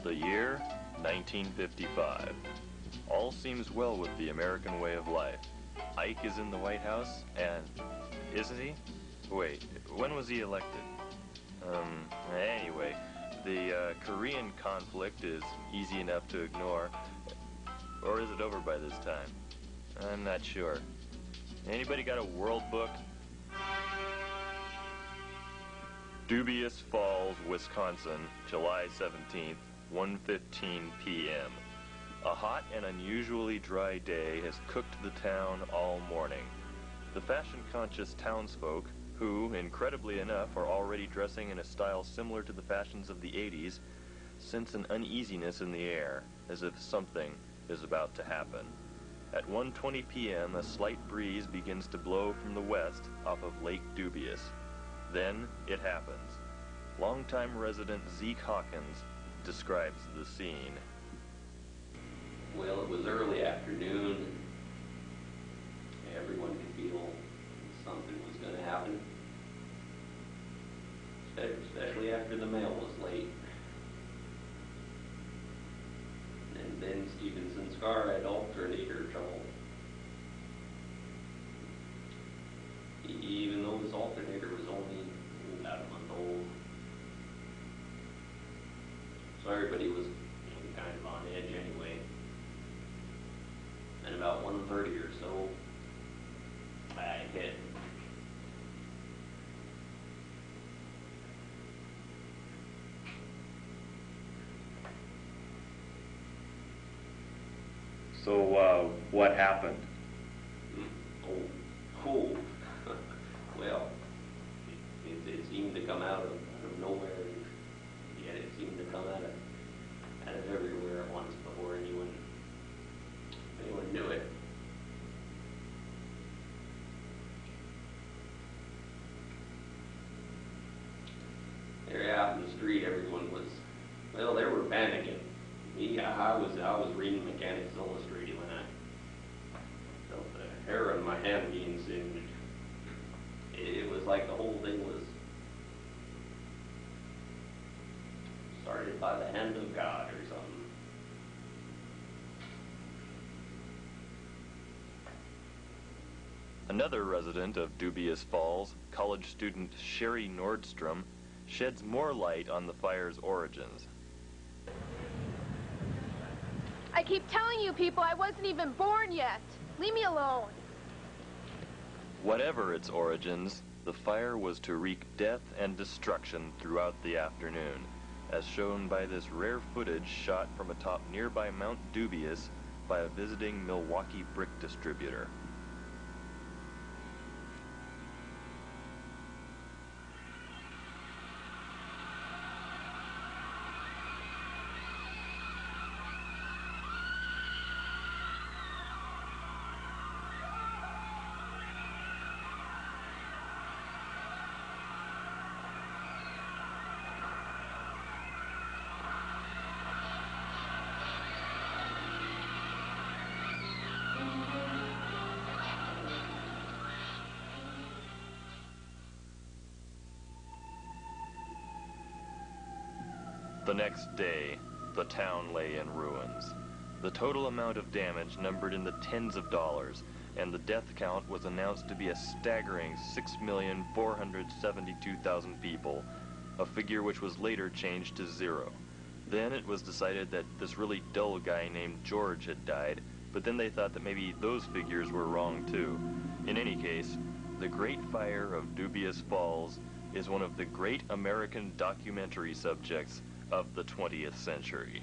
The year, 1955. All seems well with the American way of life. Ike is in the White House, and... isn't he? Wait, when was he elected? Anyway, the Korean conflict is easy enough to ignore. Or is it over by this time? I'm not sure. Anybody got a world book? Dubious Falls, Wisconsin, July 17th, 1:15 p.m. A hot and unusually dry day has cooked the town all morning. The fashion-conscious townsfolk, who, incredibly enough, are already dressing in a style similar to the fashions of the 80s, sense an uneasiness in the air, as if something is about to happen. At 1:20 p.m., a slight breeze begins to blow from the west off of Lake Dubious. Then it happens. Longtime resident Zeke Hawkins describes the scene. Well, it was early afternoon. Everyone could feel something was going to happen, especially after the mail was late. And Ben Stevenson's car had alternator trouble. Even though his alternator was only about a month old. So everybody was kind of on edge anyway. And about 1:30 or so, I hit. So, what happened? Oh. Well, it seemed to come out of nowhere, yet it seemed to come out of everywhere at once before anyone knew it. There out in the street, everyone was, well, they were panicking. Me, I was reading Mechanics Illustrated when I felt the hair on my head being singed. It was like the whole thing was started by the hand of God or something. Another resident of Dubious Falls, college student Sherry Nordstrom, sheds more light on the fire's origins. I keep telling you people I wasn't even born yet. Leave me alone. Whatever its origins, the fire was to wreak death and destruction throughout the afternoon, as shown by this rare footage shot from atop nearby Mount Dubious by a visiting Milwaukee brick distributor. The next day, the town lay in ruins. The total amount of damage numbered in the tens of dollars, and the death count was announced to be a staggering 6,472,000 people, a figure which was later changed to 0. Then it was decided that this really dull guy named George had died, but then they thought that maybe those figures were wrong too. In any case, the Great Fire of Dubious Falls is one of the great American documentary subjects of the 20th century.